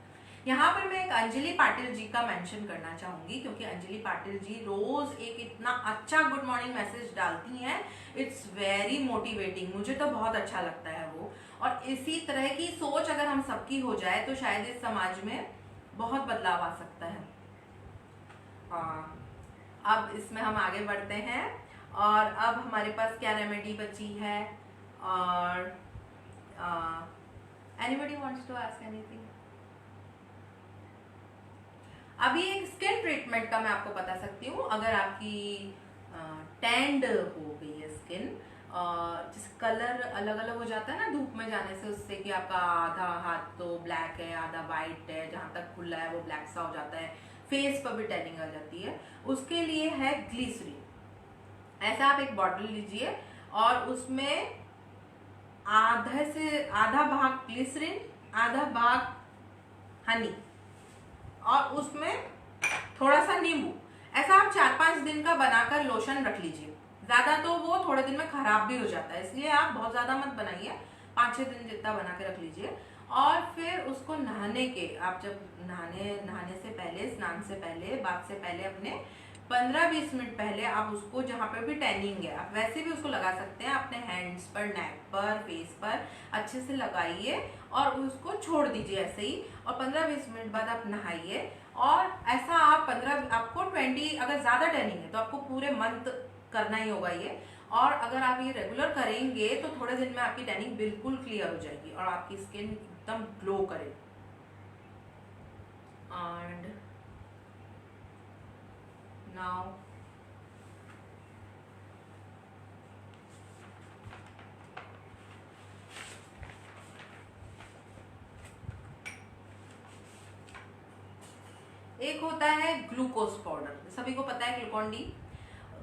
यहाँ पर मैं एक अंजलि पाटिल जी का मेंशन करना चाहूंगी, क्योंकि अंजलि पाटिल जी रोज एक इतना अच्छा गुड मॉर्निंग मैसेज डालती हैं। इट्स वेरी मोटिवेटिंग, मुझे तो बहुत अच्छा लगता है वो। और इसी तरह की सोच अगर हम सबकी हो जाए तो शायद इस समाज में बहुत बदलाव आ सकता है। अब इसमें हम आगे बढ़ते हैं, और अब हमारे पास क्या रेमेडी बची है? और anybody wants to ask anything? अभी एक स्किन ट्रीटमेंट का मैं आपको बता सकती हूँ। अगर आपकी टैंड हो गई है स्किन, जिस कलर अलग अलग हो जाता है ना धूप में जाने से, उससे कि आपका आधा हाथ तो ब्लैक है, आधा वाइट है, जहां तक खुला है वो ब्लैक सा हो जाता है, फेस पर भी टैनिंग आ जाती है, उसके लिए है ग्लिसरीन। ऐसा आप एक बॉटल लीजिए और उसमें आधा भाग ग्लिसरीन, आधा भाग हनी, और उसमें थोड़ा सा नींबू। ऐसा आप 4-5 दिन का बनाकर लोशन रख लीजिए। ज्यादा तो वो थोड़े दिन में खराब भी हो जाता है, इसलिए आप बहुत ज्यादा मत बनाइए, 5-6 दिन जितना बना के रख लीजिए। और फिर उसको नहाने के, आप जब नहाने से पहले, स्नान से पहले, बाथ से पहले, अपने 15-20 मिनट पहले आप उसको, जहाँ पे भी टैनिंग है, आप वैसे भी उसको लगा सकते हैं, अपने हैंड्स पर, नेक पर, फेस पर अच्छे से लगाइए और उसको छोड़ दीजिए ऐसे ही। और 15-20 मिनट बाद आप नहाइए। और ऐसा आप आपको 20, अगर ज्यादा टैनिंग है तो आपको पूरे मंथ करना ही होगा ये। और अगर आप ये रेगुलर करेंगे तो थोड़े दिन में आपकी टैनिंग बिल्कुल क्लियर हो जाएगी और आपकी स्किन एकदम ग्लो करेगी। एंड नाउ एक होता है ग्लूकोज पाउडर, सभी को पता है ग्लूकॉन डी।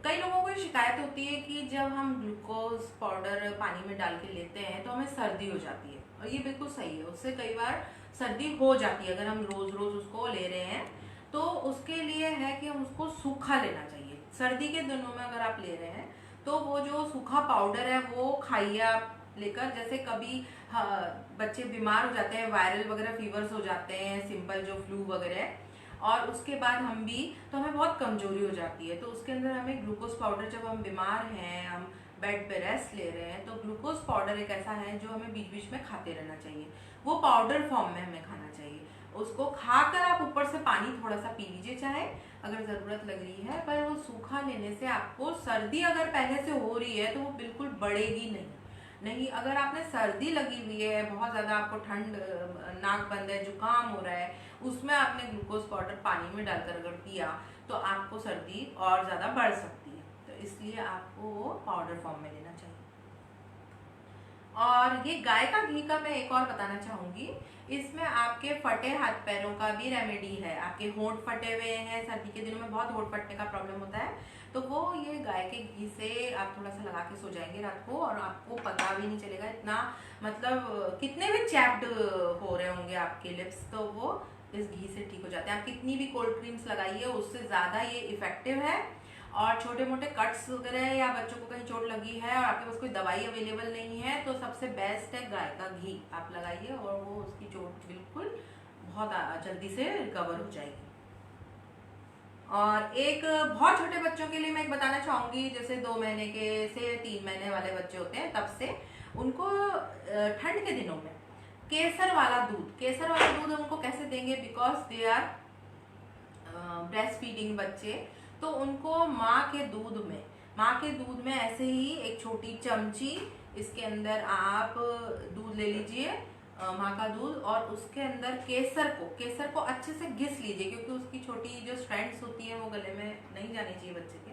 कई लोगों को शिकायत होती है कि जब हम ग्लूकोज पाउडर पानी में डाल के लेते हैं तो हमें सर्दी हो जाती है, और ये बिल्कुल सही है, उससे कई बार सर्दी हो जाती है अगर हम रोज रोज उसको ले रहे हैं। तो उसके लिए है कि हम उसको सूखा लेना चाहिए। सर्दी के दिनों में अगर आप ले रहे हैं तो वो जो सूखा पाउडर है वो खाइए आप लेकर। जैसे कभी बच्चे बीमार हो जाते हैं, वायरल वगैरह फीवर्स हो जाते हैं, सिंपल जो फ्लू वगैरह है, और उसके बाद हम भी, तो हमें बहुत कमजोरी हो जाती है। तो उसके अंदर हमें ग्लूकोज पाउडर, जब हम बीमार हैं, हम बेड पे रेस्ट ले रहे हैं, तो ग्लूकोज पाउडर एक ऐसा है जो हमें बीच बीच में खाते रहना चाहिए। वो पाउडर फॉर्म में हमें खाना चाहिए। उसको खाकर आप ऊपर से पानी थोड़ा सा पी लीजिए चाहे, अगर जरूरत लग रही है। पर वो सूखा लेने से आपको सर्दी अगर पहले से हो रही है तो वो बिल्कुल बढ़ेगी नहीं। अगर आपने सर्दी लगी हुई है, बहुत ज्यादा आपको ठंड, नाक बंद है, जुकाम हो रहा है, उसमें आपने ग्लूकोज पाउडर पानी में डालकर अगर पिया तो आपको सर्दी और ज्यादा बढ़ सकती है। तो इसलिए आपको वो पाउडर फॉर्म में लेना चाहिए। और ये गाय का घी का मैं एक और बताना चाहूंगी। इसमें आपके फटे हाथ पैरों का भी रेमेडी है। आपके होंठ फटे हुए हैं, सर्दी के दिनों में बहुत होंठ फटने का प्रॉब्लम होता है, तो वो ये गाय के घी से आप थोड़ा सा लगा के सो जाएंगे रात को, और आपको पता भी नहीं चलेगा। इतना मतलब कितने भी चैप्ड हो रहे होंगे आपके लिप्स, तो वो इस घी से ठीक हो जाते हैं। आप कितनी भी कोल्ड क्रीम्स लगाइए उससे ज़्यादा ये इफेक्टिव है। और छोटे मोटे कट्स वगैरह या बच्चों को कहीं चोट लगी है और आपके पास कोई दवाई अवेलेबल नहीं है तो सबसे बेस्ट है गाय का घी आप लगाइए और वो उसकी चोट बिल्कुल बहुत जल्दी से रिकवर हो जाएगी। और एक बहुत छोटे बच्चों के लिए मैं एक बताना चाहूँगी, जैसे 2 महीने के से 3 महीने वाले बच्चे होते हैं तब से उनको ठंड के दिनों में केसर वाला दूध उनको कैसे देंगे, because they are breast feeding बच्चे, तो उनको माँ के दूध में ऐसे ही एक छोटी चमची इसके अंदर आप दूध ले लीजिए, माँ का दूध, और उसके अंदर केसर को अच्छे से घिस लीजिए, क्योंकि उसकी छोटी जो स्ट्रैंड्स होती है वो गले में नहीं जानी चाहिए बच्चे के,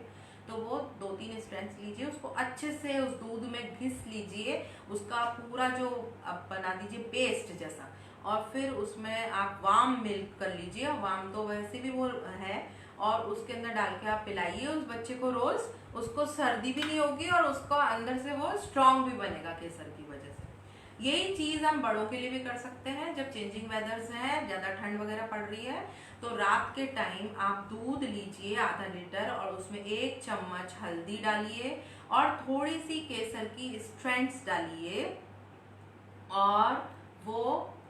तो वो 2-3 स्ट्रैंड्स लीजिए, उसको अच्छे से उस दूध में घिस लीजिए, उसका पूरा जो आप बना दीजिए पेस्ट जैसा, और फिर उसमें आप वार्म मिल्क कर लीजिए, वार्म तो वैसे भी वो है, और उसके अंदर डाल के आप पिलाइए उस बच्चे को रोज, उसको सर्दी भी नहीं होगी और उसको अंदर से वो स्ट्रांग भी बनेगा केसर की वजह से। यही चीज हम बड़ों के लिए भी कर सकते हैं। जब चेंजिंग वेदर्स है, ज्यादा ठंड वगैरह पड़ रही है, तो रात के टाइम आप दूध लीजिए आधा लीटर और उसमें 1 चम्मच हल्दी डालिए और थोड़ी सी केसर की स्ट्रैंड्स डालिए, और वो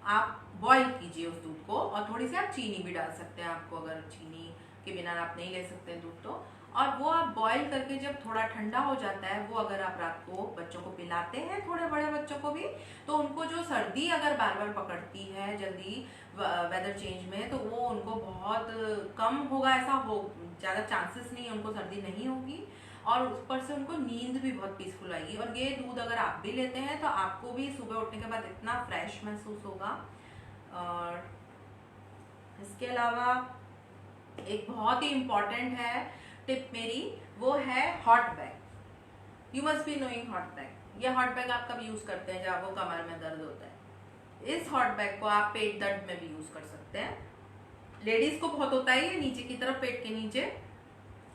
आप बॉईल कीजिए उस दूध को, और थोड़ी सी आप चीनी भी डाल सकते हैं, आपको अगर चीनी के बिना आप नहीं ले सकते दूध तो, और वो आप बॉईल करके जब थोड़ा ठंडा हो जाता है, वो अगर आप रात को बच्चों को पिलाते हैं, थोड़े बड़े बच्चों को भी, तो उनको जो सर्दी अगर बार बार पकड़ती है जल्दी वेदर चेंज में, तो वो उनको बहुत कम होगा, ऐसा हो ज़्यादा चांसेस नहीं है, उनको सर्दी नहीं होगी, और ऊपर से उनको नींद भी बहुत पीसफुल आएगी। और ये दूध अगर आप भी लेते हैं तो आपको भी सुबह उठने के बाद इतना फ्रेश महसूस होगा। और इसके अलावा एक बहुत ही इम्पॉर्टेंट है टिप मेरी, वो है hot bag. You must be knowing hot bag. ये हॉट बैग आप कब यूज करते हैं जब आपको कमर में दर्द होता है। इस हॉट बैग को आप पेट दर्द में भी यूज कर सकते हैं। लेडीज को बहुत होता है ये नीचे की तरफ, पेट के नीचे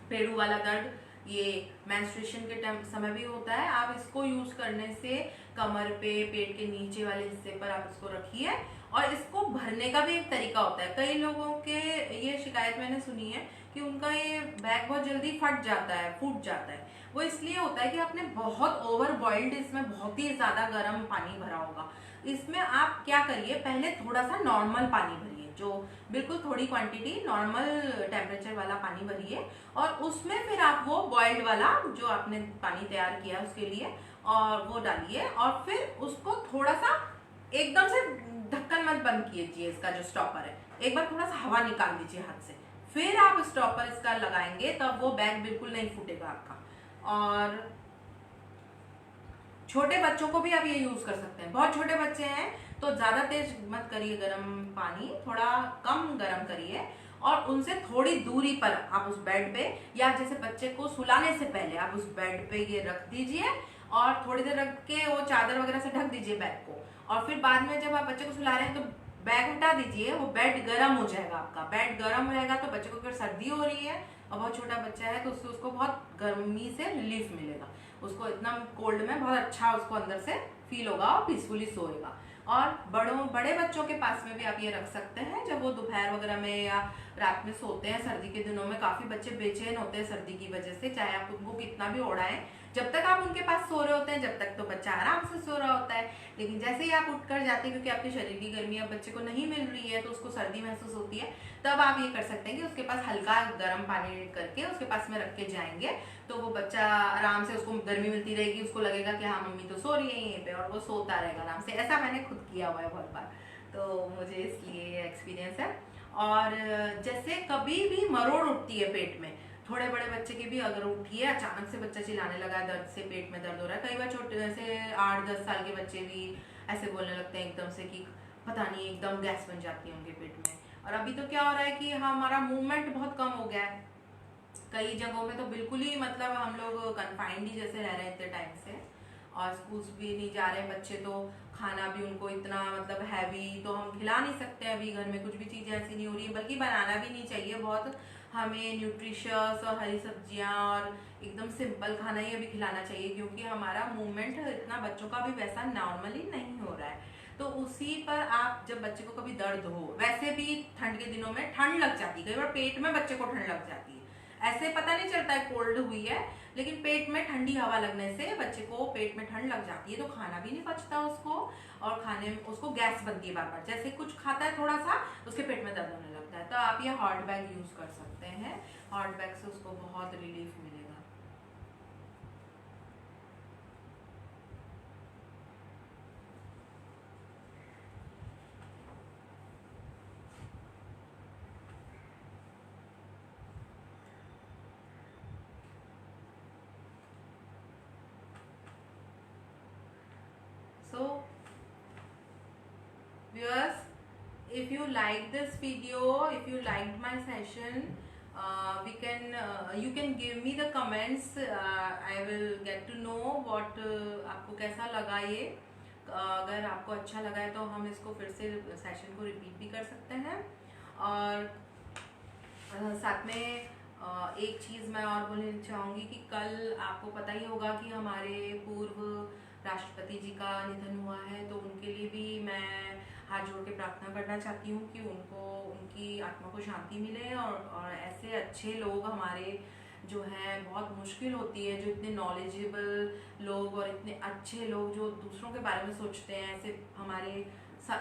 पेड़ू वाला दर्द, ये मेंस्ट्रुएशन के टाइम समय भी होता है। आप इसको यूज करने से कमर पे, पेट के नीचे वाले हिस्से पर आप इसको रखिए, और इसको भरने का भी एक तरीका होता है। कई लोगों के ये शिकायत मैंने सुनी है कि उनका ये बैग बहुत जल्दी फट जाता है, फूट जाता है। वो इसलिए होता है कि आपने बहुत ओवर बॉइल्ड, इसमें बहुत ही ज्यादा गर्म पानी भरा होगा। इसमें आप क्या करिए, पहले थोड़ा सा नॉर्मल पानी भरिए, जो बिल्कुल थोड़ी क्वांटिटी नॉर्मल टेम्परेचर वाला पानी भरिए, और उसमें फिर आप वो बॉइल्ड वाला जो आपने पानी तैयार किया उसके लिए, और वो डालिए, और फिर उसको थोड़ा सा एकदम से ढक्कन मत बंद कीजिए, इसका जो स्टॉपर है एक बार थोड़ा सा हवा निकाल दीजिए हाथ से, फिर आप स्टॉपर इसका लगाएंगे, तब वो बैग बिल्कुल नहीं फूटेगा आपका। और छोटे बच्चों को भी आप ये यूज कर सकते हैं। बहुत छोटे बच्चे हैं तो ज्यादा तेज मत करिए गर्म पानी, थोड़ा कम गर्म करिए, और उनसे थोड़ी दूरी पर आप उस बेड पे, या जैसे बच्चे को सुलाने से पहले आप उस बेड पे ये रख दीजिए, और थोड़ी देर रख के वो चादर वगैरह से ढक दीजिए बैग को, और फिर बाद में जब आप बच्चे को सुला रहे हैं तो बैग हटा दीजिए, वो बेड गर्म हो जाएगा आपका। बेड गर्म रहेगा तो बच्चे को अगर सर्दी हो रही है और बहुत छोटा बच्चा है तो उससे उसको बहुत गर्मी से रिलीफ मिलेगा, उसको इतना कोल्ड में बहुत अच्छा उसको अंदर से फील होगा और पीसफुली सोएगा। और बड़े बच्चों के पास में भी आप ये रख सकते हैं, जब वो दोपहर वगैरह में या रात में सोते हैं। सर्दी के दिनों में काफी बच्चे बेचैन होते हैं सर्दी की वजह से, चाहे आप उनको कितना भी ओढ़ाएं, जब तक आप उनके पास सो रहे होते हैं जब तक तो बच्चा आराम से सो रहा होता है, लेकिन जैसे ही आप उठकर जाते हैं, क्योंकि आपके शरीर की गर्मी अब बच्चे को नहीं मिल रही है तो उसको सर्दी महसूस होती है, तब आप ये कर सकते हैं कि उसके पास हल्का गर्म पानी करके उसके पास में रख के जाएंगे, तो वो बच्चा आराम से, उसको गर्मी मिलती रहेगी, उसको लगेगा कि हाँ मम्मी तो सो रही है यहीं पे, और वो सोता रहेगा आराम से। ऐसा मैंने खुद किया हुआ है बहुत बार, तो मुझे इसलिए एक्सपीरियंस है। और जैसे कभी भी मरोड़ उठती है पेट में, थोड़े बड़े बच्चे की भी अगर उठी है, अचानक से बच्चा चिल्लाने लगा है, दर्द से पेट में दर्द हो रहा है, कई बार छोटे ऐसे 8-10 साल के बच्चे भी ऐसे बोलने लगते हैं एकदम से कि पता नहीं एकदम गैस बन जाती है उनके पेट में। और अभी तो क्या हो रहा है कि हमारा मूवमेंट बहुत कम हो गया है, कई जगहों में तो बिल्कुल ही मतलब हम लोग कन्फाइंड ही जैसे रह रहे हैं इतने टाइम से, और स्कूल्स भी नहीं जा रहे बच्चे, तो खाना भी उनको इतना मतलब हैवी तो हम खिला नहीं सकते, अभी घर में कुछ भी चीज़ें ऐसी नहीं हो रही है, बल्कि बनाना भी नहीं चाहिए। बहुत हमें न्यूट्रिशियस और हरी सब्जियां और एकदम सिंपल खाना ही अभी खिलाना चाहिए, क्योंकि हमारा मूवमेंट इतना बच्चों का भी वैसा नॉर्मली नहीं हो रहा है। तो उसी पर आप जब बच्चे को कभी दर्द हो, वैसे भी ठंड के दिनों में ठंड लग जाती है, कई बार पेट में बच्चे को ठंड लग जाती है, ऐसे पता नहीं चलता है कोल्ड हुई है, लेकिन पेट में ठंडी हवा लगने से बच्चे को पेट में ठंड लग जाती है, तो खाना भी नहीं पचता उसको, और खाने में उसको गैस बनती है बार बार, जैसे कुछ खाता है थोड़ा सा उसके पेट में दर्द होने लगता है। तो आप ये हॉट बैग यूज कर सकते हैं, हॉट बैग से उसको बहुत रिलीफ मिलेगा। So viewers, if you like this video, if you liked my session, you can give me the comments. I will get to know what आपको कैसा लगा ये। अगर आपको अच्छा लगा है तो हम इसको फिर से सेशन को रिपीट भी कर सकते हैं। और साथ में एक चीज़ मैं और बोलना चाहूँगी कि कल आपको पता ही होगा कि हमारे पूर्व राष्ट्रपति जी का निधन हुआ है, तो उनके लिए भी मैं हाथ जोड़ के प्रार्थना करना चाहती हूँ कि उनको उनकी आत्मा को शांति मिले, और ऐसे अच्छे लोग हमारे जो हैं, बहुत मुश्किल होती है जो इतने नॉलेजेबल लोग और इतने अच्छे लोग जो दूसरों के बारे में सोचते हैं, ऐसे हमारे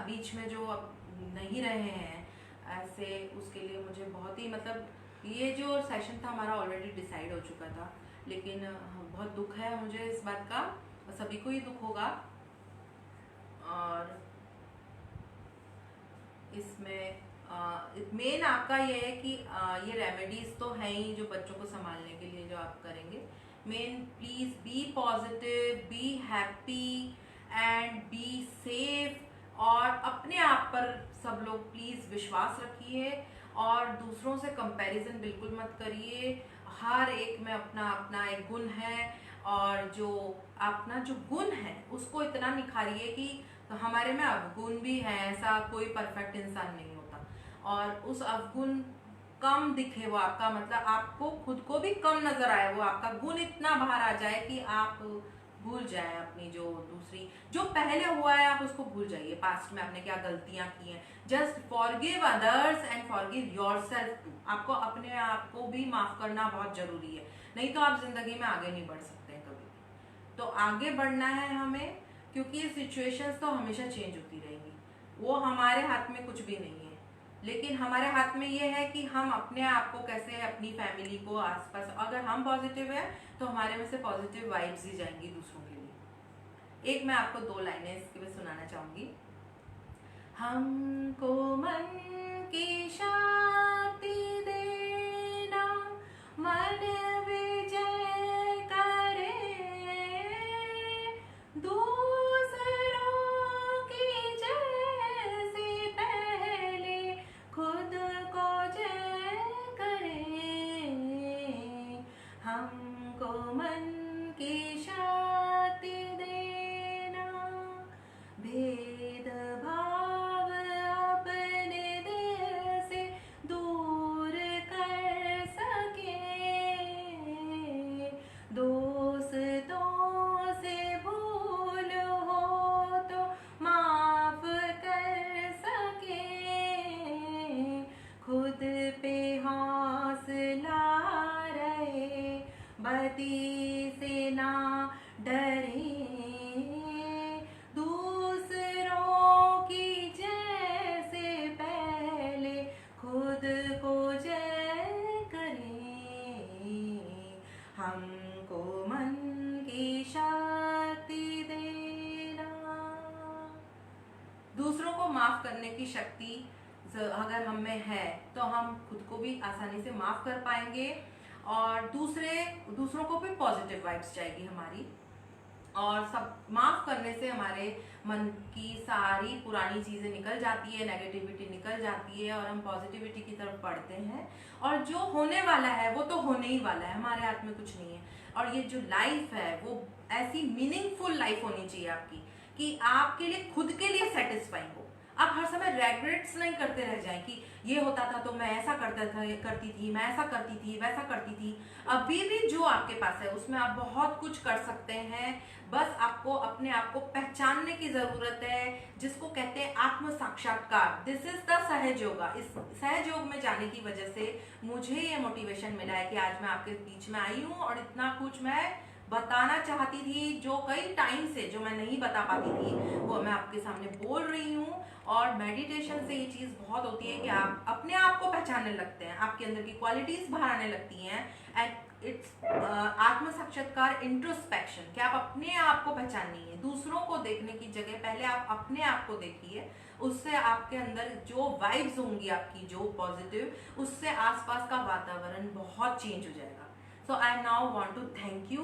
बीच में जो अब नहीं रहे हैं ऐसे, उसके लिए मुझे बहुत ही मतलब ये जो सेशन था हमारा ऑलरेडी डिसाइड हो चुका था, लेकिन बहुत दुख है मुझे इस बात का, सभी को ही दुख होगा। और इसमें मेन आपका ये है कि ये रेमेडीज तो हैं ही जो बच्चों को संभालने के लिए जो आप करेंगे। Main please be positive, be happy and be safe, और अपने आप पर सब लोग प्लीज विश्वास रखिए और दूसरों से कंपैरिजन बिल्कुल मत करिए। हर एक में अपना अपना एक गुण है, और जो अपना जो गुण है उसको इतना निखारिए कि हमारे में अवगुण भी है, ऐसा कोई परफेक्ट इंसान नहीं होता, और उस अवगुण कम दिखे वो आपका, मतलब आपको खुद को भी कम नजर आए, वो आपका गुण इतना बाहर आ जाए कि आप भूल जाए अपनी जो दूसरी जो पहले हुआ है, आप उसको भूल जाइए, पास्ट में आपने क्या गलतियां की हैं। Just forgive others and forgive yourself too. आपको अपने आप को भी माफ करना बहुत जरूरी है, नहीं तो आप जिंदगी में आगे नहीं बढ़ सकते हैं कभी। तो आगे बढ़ना है हमें, क्योंकि ये सिचुएशंस तो हमेशा चेंज होती रहेंगी, वो हमारे हाथ में कुछ भी नहीं है, लेकिन हमारे हाथ में ये है कि हम अपने आप को कैसे, अपनी फैमिली को, आसपास, अगर हम पॉजिटिव है तो हमारे में से पॉजिटिव वाइब्स ही जाएंगी दूसरों के लिए। एक मैं आपको 2 लाइनें इसके में सुनाना चाहूंगी। हमको मन की शांति देना, मन विजय करे, दूसरों की जैसे पहले खुद को जय करे। हमको मन की शांति देना, भेदभाव अपने दिल से दूर कर सके, दोस्तों से भूल हो तो माफ कर सके, खुद पे हौसला रहे, बदी से ना डरे, दूसरों की जैसे पहले खुद को जय करें। हमको मन की शक्ति देना। दूसरों को माफ करने की शक्ति अगर हम में है तो हम खुद को भी आसानी से माफ कर पाएंगे, और दूसरों को भी पॉजिटिव वाइब्स जाएगी हमारी, और सब माफ करने से हमारे मन की सारी पुरानी चीजें निकल जाती है, नेगेटिविटी निकल जाती है, और हम पॉजिटिविटी की तरफ बढ़ते हैं। और जो होने वाला है वो तो होने ही वाला है, हमारे हाथ में कुछ नहीं है। और ये जो लाइफ है वो ऐसी मीनिंगफुल लाइफ होनी चाहिए आपकी, कि आपके लिए खुद के लिए सेटिस्फाइंग हो, आप हर समय रेग्रेट्स नहीं करते रह जाएं कि ये होता था तो मैं ऐसा करती थी, मैं ऐसा करती थी, वैसा करती थी। अभी भी जो आपके पास है उसमें आप बहुत कुछ कर सकते हैं। बस आपको अपने आप को पहचानने की जरूरत है, जिसको कहते हैं आत्म साक्षात्कार। दिस इज द सहज योगा। इस सहज योग में जाने की वजह से मुझे ये मोटिवेशन मिला है कि आज मैं आपके बीच में आई हूँ और इतना कुछ मैं बताना चाहती थी, जो कई टाइम से जो मैं नहीं बता पाती थी वो मैं आपके सामने बोल रही हूँ। और मेडिटेशन से ये चीज बहुत होती है कि आप अपने आप को पहचानने लगते हैं, आपके अंदर की क्वालिटीज बाहर आने लगती हैं। एंड इट्स आत्म साक्षात्कार, इंट्रोस्पेक्शन, कि आप अपने आप को पहचानिए। दूसरों को देखने की जगह पहले आप अपने आप को देखिए। उससे आपके अंदर जो वाइब्स होंगी आपकी, जो पॉजिटिव, उससे आसपास का वातावरण बहुत चेंज हो जाएगा। So I now want to thank you.